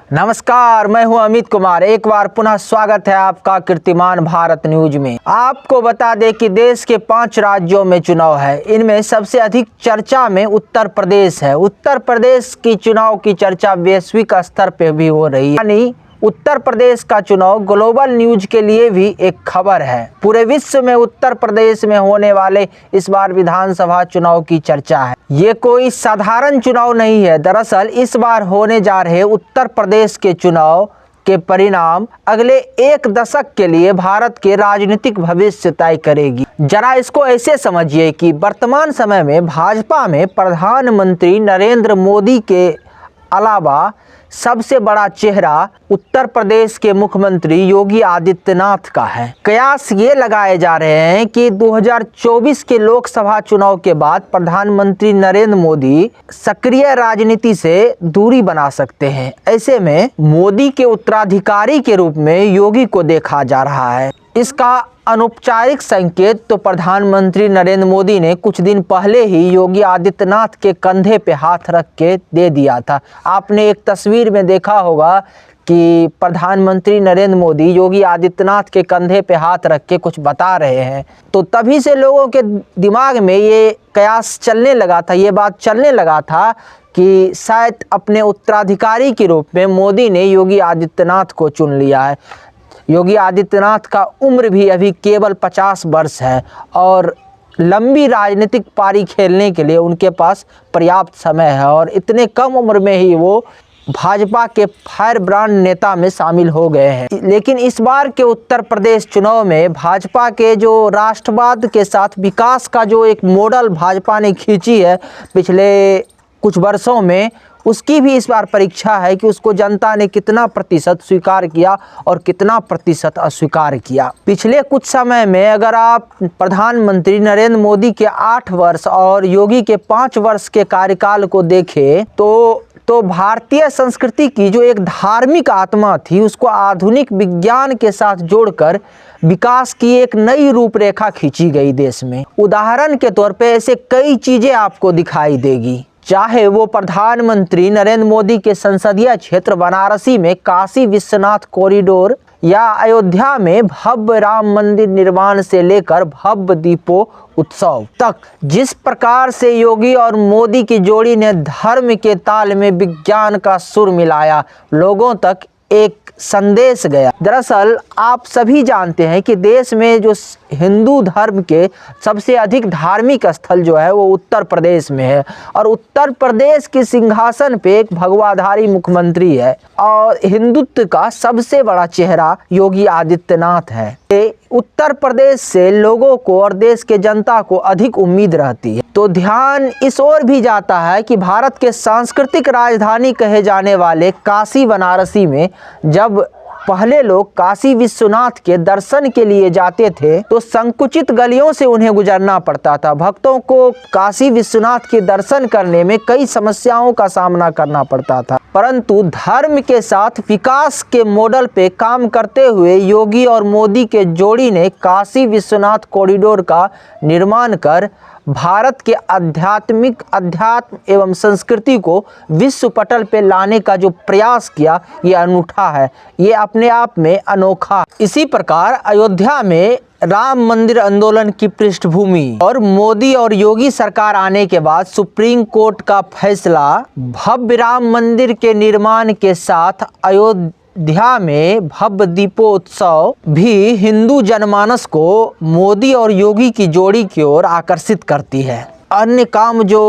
नमस्कार, मैं हूं अमित कुमार। एक बार पुनः स्वागत है आपका कीर्तिमान भारत न्यूज में। आपको बता दें कि देश के 5 राज्यों में चुनाव है। इनमें सबसे अधिक चर्चा में उत्तर प्रदेश है। उत्तर प्रदेश की चुनाव की चर्चा वैश्विक स्तर पर भी हो रही है, यानी उत्तर प्रदेश का चुनाव ग्लोबल न्यूज के लिए भी एक खबर है। पूरे विश्व में उत्तर प्रदेश में होने वाले इस बार विधानसभा चुनाव की चर्चा है। ये कोई साधारण चुनाव नहीं है। दरअसल इस बार होने जा रहे उत्तर प्रदेश के चुनाव के परिणाम अगले 1 दशक के लिए भारत के राजनीतिक भविष्य तय करेगी। जरा इसको ऐसे समझिए कि वर्तमान समय में भाजपा में प्रधानमंत्री नरेंद्र मोदी के अलावा सबसे बड़ा चेहरा उत्तर प्रदेश के मुख्यमंत्री योगी आदित्यनाथ का है। कयास ये लगाए जा रहे हैं कि 2024 के लोकसभा चुनाव के बाद प्रधानमंत्री नरेंद्र मोदी सक्रिय राजनीति से दूरी बना सकते हैं। ऐसे में मोदी के उत्तराधिकारी के रूप में योगी को देखा जा रहा है। इसका अनौपचारिक संकेत तो प्रधानमंत्री नरेंद्र मोदी ने कुछ दिन पहले ही योगी आदित्यनाथ के कंधे पे हाथ रख के दे दिया था। आपने एक तस्वीर में देखा होगा कि प्रधानमंत्री नरेंद्र मोदी योगी आदित्यनाथ के कंधे पे हाथ रख के कुछ बता रहे हैं। तो तभी से लोगों के दिमाग में ये कयास चलने लगा था, ये बात चलने लगा था कि शायद अपने उत्तराधिकारी के रूप में मोदी ने योगी आदित्यनाथ को चुन लिया है। योगी आदित्यनाथ का उम्र भी अभी केवल 50 वर्ष है और लंबी राजनीतिक पारी खेलने के लिए उनके पास पर्याप्त समय है और इतने कम उम्र में ही वो भाजपा के फायर ब्रांड नेता में शामिल हो गए हैं। लेकिन इस बार के उत्तर प्रदेश चुनाव में भाजपा के जो राष्ट्रवाद के साथ विकास का जो एक मॉडल भाजपा ने खींची है पिछले कुछ वर्षों में, उसकी भी इस बार परीक्षा है कि उसको जनता ने कितना प्रतिशत स्वीकार किया और कितना प्रतिशत अस्वीकार किया। पिछले कुछ समय में अगर आप प्रधानमंत्री नरेंद्र मोदी के 8 वर्ष और योगी के 5 वर्ष के कार्यकाल को देखें तो भारतीय संस्कृति की जो एक धार्मिक आत्मा थी उसको आधुनिक विज्ञान के साथ जोड़कर विकास की एक नई रूपरेखा खींची गई देश में। उदाहरण के तौर पे ऐसे कई चीजें आपको दिखाई देगी, चाहे वो प्रधानमंत्री नरेंद्र मोदी के संसदीय क्षेत्र वाराणसी में काशी विश्वनाथ कॉरिडोर या अयोध्या में भव्य राम मंदिर निर्माण से लेकर भव्य दीपो उत्सव तक। जिस प्रकार से योगी और मोदी की जोड़ी ने धर्म के ताल में विज्ञान का सुर मिलाया, लोगों तक एक संदेश गया। दरअसल आप सभी जानते हैं कि देश में जो हिंदू धर्म के सबसे अधिक धार्मिक स्थल जो है वो उत्तर प्रदेश में है और उत्तर प्रदेश के सिंहासन पे एक भगवाधारी मुख्यमंत्री है और हिंदुत्व का सबसे बड़ा चेहरा योगी आदित्यनाथ है। उत्तर प्रदेश से लोगों को और देश के जनता को अधिक उम्मीद रहती है। तो ध्यान इस ओर भी जाता है कि भारत के सांस्कृतिक राजधानी कहे जाने वाले काशी वाराणसी में जब पहले लोग काशी विश्वनाथ के दर्शन के लिए जाते थे तो संकुचित गलियों से उन्हें गुजरना पड़ता था। भक्तों को काशी विश्वनाथ के दर्शन करने में कई समस्याओं का सामना करना पड़ता था, परंतु धर्म के साथ विकास के मॉडल पे काम करते हुए योगी और मोदी के जोड़ी ने काशी विश्वनाथ कॉरिडोर का निर्माण कर भारत के अध्यात्म एवं संस्कृति को विश्व पटल पे लाने का जो प्रयास किया, ये अनूठा है, ये अपने आप में अनोखा। इसी प्रकार अयोध्या में राम मंदिर आंदोलन की पृष्ठभूमि और मोदी और योगी सरकार आने के बाद सुप्रीम कोर्ट का फैसला, भव्य राम मंदिर के निर्माण के साथ अयोध्या में भव्य दीपोत्सव भी हिंदू जनमानस को मोदी और योगी की जोड़ी की ओर आकर्षित करती है। अन्य काम जो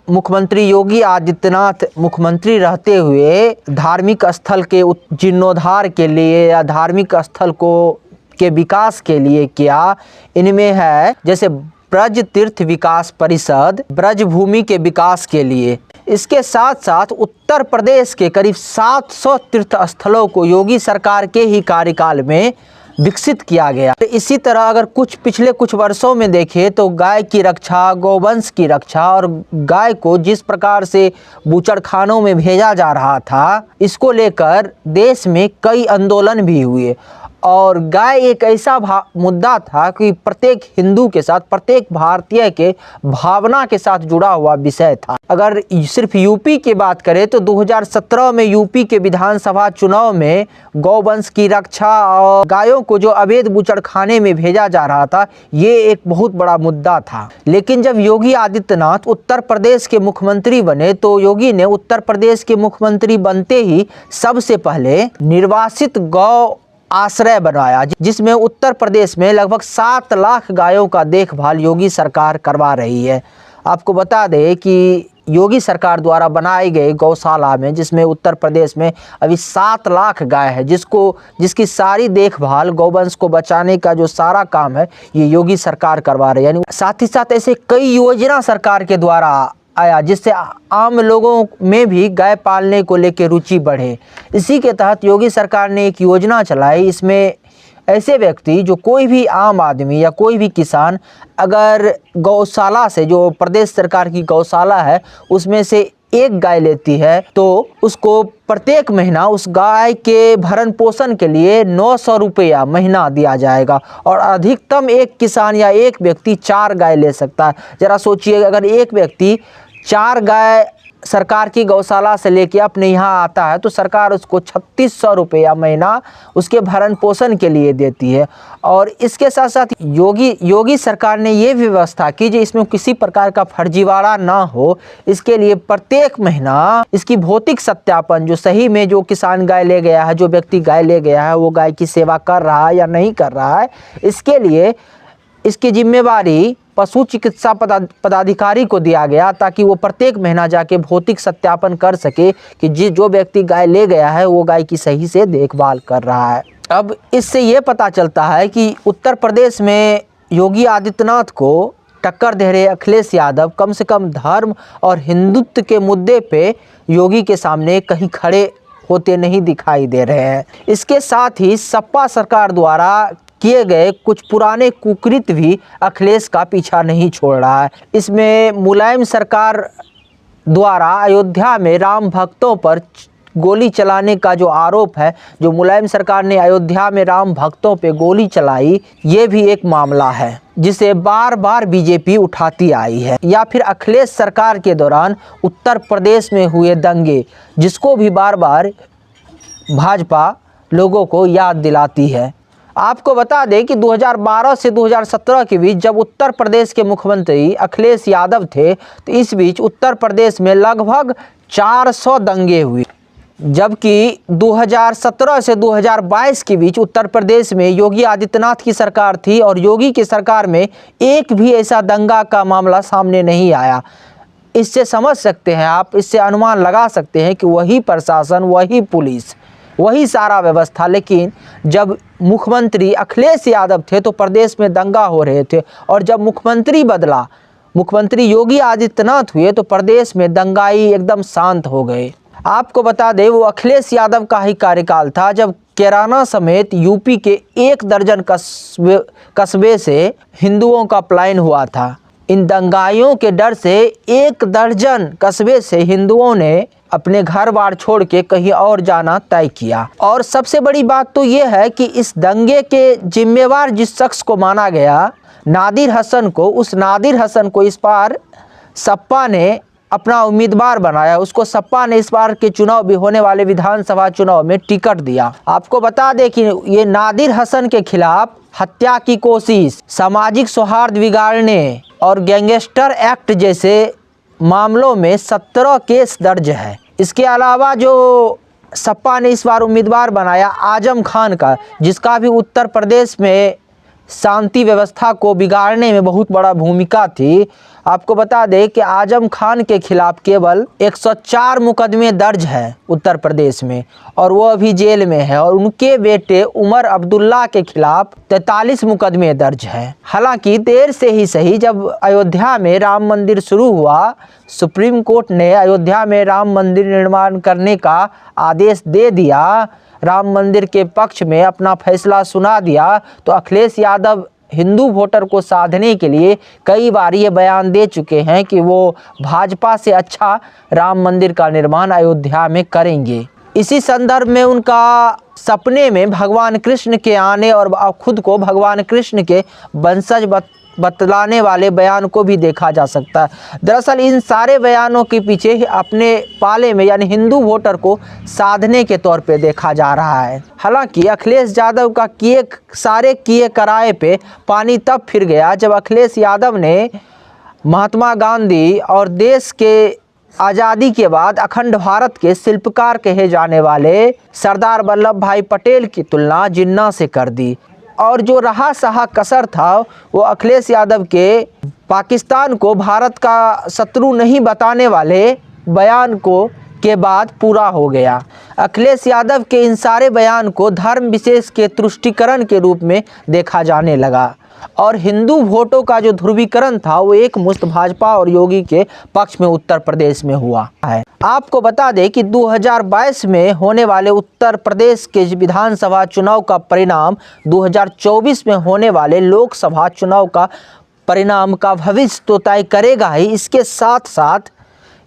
मुख्यमंत्री योगी आदित्यनाथ मुख्यमंत्री रहते हुए धार्मिक स्थल के जीर्णोद्धार के लिए या धार्मिक स्थल के विकास के लिए किया, इनमें है जैसे ब्रज तीर्थ विकास परिषद ब्रज भूमि के विकास के लिए। इसके साथ साथ उत्तर प्रदेश के करीब 700 तीर्थ स्थलों को योगी सरकार के ही कार्यकाल में विकसित किया गया। इसी तरह अगर पिछले कुछ वर्षों में देखें तो गाय की रक्षा, गौवंश की रक्षा और गाय को जिस प्रकार से बूचड़खानों में भेजा जा रहा था, इसको लेकर देश में कई आंदोलन भी हुए और गाय एक ऐसा मुद्दा था कि प्रत्येक हिंदू के साथ, प्रत्येक भारतीय के भावना के साथ जुड़ा हुआ विषय था। अगर सिर्फ यूपी की बात करें तो 2017 में यूपी के विधानसभा चुनाव में गौवंश की रक्षा और गायों को जो अवैध बूचड़खाने में भेजा जा रहा था, ये एक बहुत बड़ा मुद्दा था। लेकिन जब योगी आदित्यनाथ उत्तर प्रदेश के मुख्यमंत्री बने तो योगी ने उत्तर प्रदेश के मुख्यमंत्री बनते ही सबसे पहले निर्वासित गौ आश्रय बनवाया, जिसमें उत्तर प्रदेश में लगभग 7 लाख गायों का देखभाल योगी सरकार करवा रही है। आपको बता दें कि योगी सरकार द्वारा बनाए गए गौशाला में, जिसमें उत्तर प्रदेश में अभी 7 लाख गाय है, जिसकी सारी देखभाल, गौवंश को बचाने का जो सारा काम है, ये योगी सरकार करवा रही है। यानी साथ ही साथ ऐसे कई योजना सरकार के द्वारा आया जिससे आम लोगों में भी गाय पालने को लेकर रुचि बढ़े। इसी के तहत योगी सरकार ने एक योजना चलाई। इसमें ऐसे व्यक्ति, जो कोई भी आम आदमी या कोई भी किसान अगर गौशाला से, जो प्रदेश सरकार की गौशाला है, उसमें से एक गाय लेती है तो उसको प्रत्येक महीना उस गाय के भरण पोषण के लिए 900 रुपया महीना दिया जाएगा। और अधिकतम एक किसान या एक व्यक्ति 4 गाय ले सकता है। जरा सोचिए, अगर एक व्यक्ति 4 गाय सरकार की गौशाला से लेके अपने यहाँ आता है तो सरकार उसको 3600 रुपया महीना उसके भरण पोषण के लिए देती है। और इसके साथ साथ योगी सरकार ने ये व्यवस्था की जो इसमें किसी प्रकार का फर्जीवाड़ा ना हो, इसके लिए प्रत्येक महीना इसकी भौतिक सत्यापन, जो सही में जो किसान गाय ले गया है, जो व्यक्ति गाय ले गया है, वो गाय की सेवा कर रहा है या नहीं कर रहा है, इसके लिए इसकी जिम्मेवारी पशु चिकित्सा पदाधिकारी को दिया गया, ताकि वो प्रत्येक महीना जाके भौतिक सत्यापन कर सके कि जो व्यक्ति गाय ले गया है वो गाय की सही से देखभाल कर रहा है। अब इससे ये पता चलता है कि उत्तर प्रदेश में योगी आदित्यनाथ को टक्कर दे रहे अखिलेश यादव कम से कम धर्म और हिंदुत्व के मुद्दे पे योगी के सामने कहीं खड़े होते नहीं दिखाई दे रहे हैं। इसके साथ ही सपा सरकार द्वारा किए गए कुछ पुराने कुकृत्य भी अखिलेश का पीछा नहीं छोड़ रहा है। इसमें मुलायम सरकार द्वारा अयोध्या में राम भक्तों पर गोली चलाने का जो आरोप है, जो मुलायम सरकार ने अयोध्या में राम भक्तों पे गोली चलाई, ये भी एक मामला है जिसे बार बार बीजेपी उठाती आई है। या फिर अखिलेश सरकार के दौरान उत्तर प्रदेश में हुए दंगे, जिसको भी बार बार भाजपा लोगों को याद दिलाती है। आपको बता दें कि 2012 से 2017 के बीच जब उत्तर प्रदेश के मुख्यमंत्री अखिलेश यादव थे, तो इस बीच उत्तर प्रदेश में लगभग 400 दंगे हुए। जबकि 2017 से 2022 के बीच उत्तर प्रदेश में योगी आदित्यनाथ की सरकार थी और योगी की सरकार में एक भी ऐसा दंगा का मामला सामने नहीं आया। इससे समझ सकते हैं आप, इससे अनुमान लगा सकते हैं कि वही प्रशासन, वही पुलिस, वही सारा व्यवस्था। लेकिन जब मुख्यमंत्री अखिलेश यादव थे तो प्रदेश में दंगा हो रहे थे, और जब मुख्यमंत्री बदला, मुख्यमंत्री योगी आदित्यनाथ हुए, तो प्रदेश में दंगाई एकदम शांत हो गए। आपको बता दें, वो अखिलेश यादव का ही कार्यकाल था जब कैराना समेत यूपी के 1 दर्जन कस्बे से हिंदुओं का पलायन हुआ था। इन दंगाइयों के डर से 1 दर्जन कस्बे से हिंदुओं ने अपने घर बार छोड़ के कहीं और जाना तय किया। और सबसे बड़ी बात तो ये है कि इस दंगे के जिम्मेवार जिस शख्स को माना गया, नादिर हसन को, उस नादिर हसन को इस बार सपा ने अपना उम्मीदवार बनाया। उसको सपा ने इस बार के चुनाव भी होने वाले विधानसभा चुनाव में टिकट दिया। आपको बता दें कि ये नादिर हसन के खिलाफ हत्या की कोशिश, सामाजिक सौहार्द बिगाड़ने और गैंगस्टर एक्ट जैसे मामलों में 17 केस दर्ज है। इसके अलावा जो सपा ने इस बार उम्मीदवार बनाया आजम खान का, जिसका भी उत्तर प्रदेश में शांति व्यवस्था को बिगाड़ने में बहुत बड़ा भूमिका थी। आपको बता दें कि आजम खान के खिलाफ केवल 104 मुकदमे दर्ज है उत्तर प्रदेश में, और वो अभी जेल में है। और उनके बेटे उमर अब्दुल्ला के खिलाफ 43 मुकदमे दर्ज है। हालांकि देर से ही सही, जब अयोध्या में राम मंदिर शुरू हुआ, सुप्रीम कोर्ट ने अयोध्या में राम मंदिर निर्माण करने का आदेश दे दिया, राम मंदिर के पक्ष में अपना फैसला सुना दिया, तो अखिलेश यादव हिंदू वोटर को साधने के लिए कई बार ये बयान दे चुके हैं कि वो भाजपा से अच्छा राम मंदिर का निर्माण अयोध्या में करेंगे। इसी संदर्भ में उनका सपने में भगवान कृष्ण के आने और खुद को भगवान कृष्ण के वंशज बतलाने वाले बयान को भी देखा जा सकता है। दरअसल इन सारे बयानों के पीछे अपने पाले में यानी हिंदू वोटर को साधने के तौर पे देखा जा रहा है। हालांकि अखिलेश यादव का सारे किए कराए पे पानी तब फिर गया जब अखिलेश यादव ने महात्मा गांधी और देश के आज़ादी के बाद अखंड भारत के शिल्पकार कहे जाने वाले सरदार वल्लभ भाई पटेल की तुलना जिन्ना से कर दी और जो रहा सहा कसर था वो अखिलेश यादव के पाकिस्तान को भारत का शत्रु नहीं बताने वाले बयान के बाद पूरा हो गया। अखिलेश यादव के इन सारे बयान को धर्म विशेष के तुष्टीकरण के रूप में देखा जाने लगा और हिंदू वोटों का जो ध्रुवीकरण था वो एक मुश्त भाजपा और योगी के पक्ष में उत्तर प्रदेश में हुआ है। आपको बता दें कि 2022 में होने वाले उत्तर प्रदेश के विधानसभा चुनाव का परिणाम 2024 में होने वाले लोकसभा चुनाव का परिणाम का भविष्य तो तय करेगा ही, इसके साथ साथ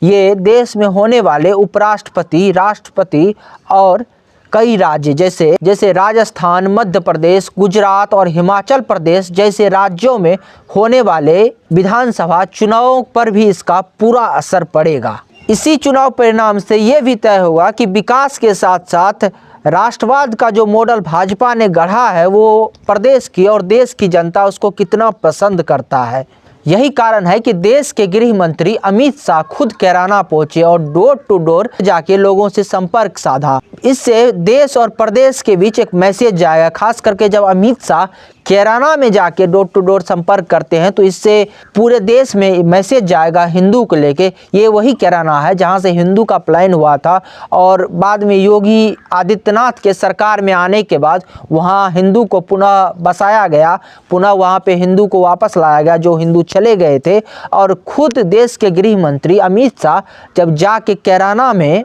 ये देश में होने वाले उपराष्ट्रपति, राष्ट्रपति और कई राज्य जैसे राजस्थान, मध्य प्रदेश, गुजरात और हिमाचल प्रदेश जैसे राज्यों में होने वाले विधानसभा चुनावों पर भी इसका पूरा असर पड़ेगा। इसी चुनाव परिणाम से ये भी तय होगा कि विकास के साथ साथ राष्ट्रवाद का जो मॉडल भाजपा ने गढ़ा है वो प्रदेश की और देश की जनता उसको कितना पसंद करता है। यही कारण है कि देश के गृह मंत्री अमित शाह खुद कैराना पहुंचे और डोर टू डोर जाके लोगों से संपर्क साधा। इससे देश और प्रदेश के बीच एक मैसेज जाएगा, खास करके जब अमित शाह कैराना में जाके डोर टू डोर संपर्क करते हैं तो इससे पूरे देश में मैसेज जाएगा हिंदू को लेके। ये वही कैराना है जहां से हिंदू का पलायन हुआ था और बाद में योगी आदित्यनाथ के सरकार में आने के बाद वहां हिंदू को पुनः बसाया गया, पुनः वहां पे हिंदू को वापस लाया गया जो हिंदू चले गए थे। और खुद देश के गृह मंत्री अमित शाह जब जाके कैराना में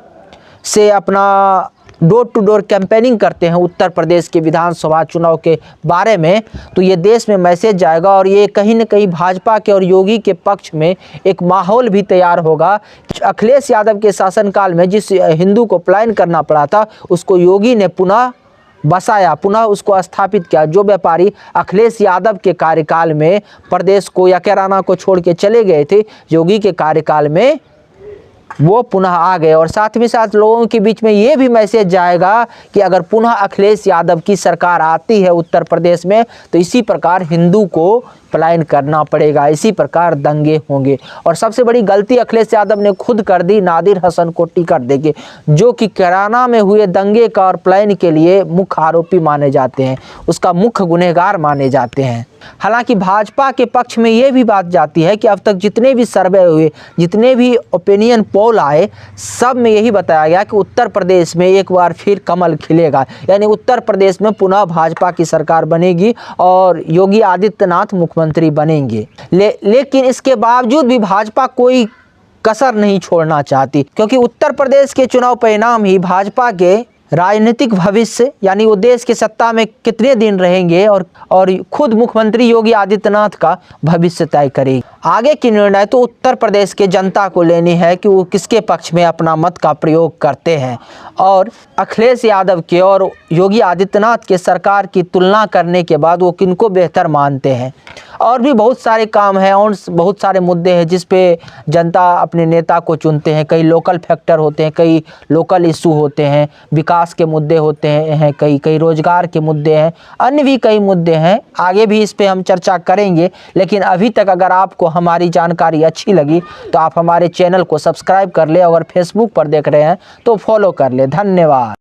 से अपना डोर टू डोर कैंपेनिंग करते हैं उत्तर प्रदेश के विधानसभा चुनाव के बारे में, तो ये देश में मैसेज जाएगा और ये कहीं न कहीं भाजपा के और योगी के पक्ष में एक माहौल भी तैयार होगा। अखिलेश यादव के शासनकाल में जिस हिंदू को पलायन करना पड़ा था उसको योगी ने पुनः बसाया, पुनः उसको स्थापित किया। जो व्यापारी अखिलेश यादव के कार्यकाल में प्रदेश को या कैराना को छोड़ के चले गए थे, योगी के कार्यकाल में वो पुनः आ गए। और साथ में साथ लोगों के बीच में ये भी मैसेज जाएगा कि अगर पुनः अखिलेश यादव की सरकार आती है उत्तर प्रदेश में तो इसी प्रकार हिंदू को पलायन करना पड़ेगा, इसी प्रकार दंगे होंगे। और सबसे बड़ी गलती अखिलेश यादव ने खुद कर दी नादिर हसन को टिकट देके, जो कि कैराना में हुए दंगे का और पलायन के लिए मुख्य आरोपी माने जाते हैं, उसका मुख्य गुनहगार माने जाते हैं। हालांकि भाजपा के पक्ष में ये भी बात जाती है कि अब तक जितने भी सर्वे हुए, जितने भी ओपिनियन पोल आए, सब में यही बताया गया कि उत्तर प्रदेश में एक बार फिर कमल खिलेगा, यानी उत्तर प्रदेश में पुनः भाजपा की सरकार बनेगी और योगी आदित्यनाथ मुख्यमंत्री बनेंगे। लेकिन इसके बावजूद भी भाजपा कोई कसर नहीं छोड़ना चाहती, क्योंकि उत्तर प्रदेश के चुनाव परिणाम ही भाजपा के राजनीतिक भविष्य यानी वो देश की सत्ता में कितने दिन रहेंगे और खुद मुख्यमंत्री योगी आदित्यनाथ का भविष्य तय करेगी। आगे की निर्णय तो उत्तर प्रदेश के जनता को लेनी है कि वो किसके पक्ष में अपना मत का प्रयोग करते हैं और अखिलेश यादव के और योगी आदित्यनाथ के सरकार की तुलना करने के बाद वो किनको बेहतर मानते हैं। और भी बहुत सारे काम हैं और बहुत सारे मुद्दे हैं जिस पे जनता अपने नेता को चुनते हैं। कई लोकल फैक्टर होते हैं, कई लोकल इशू होते हैं, विकास के मुद्दे होते हैं, कई रोजगार के मुद्दे हैं, अन्य भी कई मुद्दे हैं। आगे भी इस पे हम चर्चा करेंगे। लेकिन अभी तक अगर आपको हमारी जानकारी अच्छी लगी तो आप हमारे चैनल को सब्सक्राइब कर ले, अगर फेसबुक पर देख रहे हैं तो फॉलो कर ले। धन्यवाद।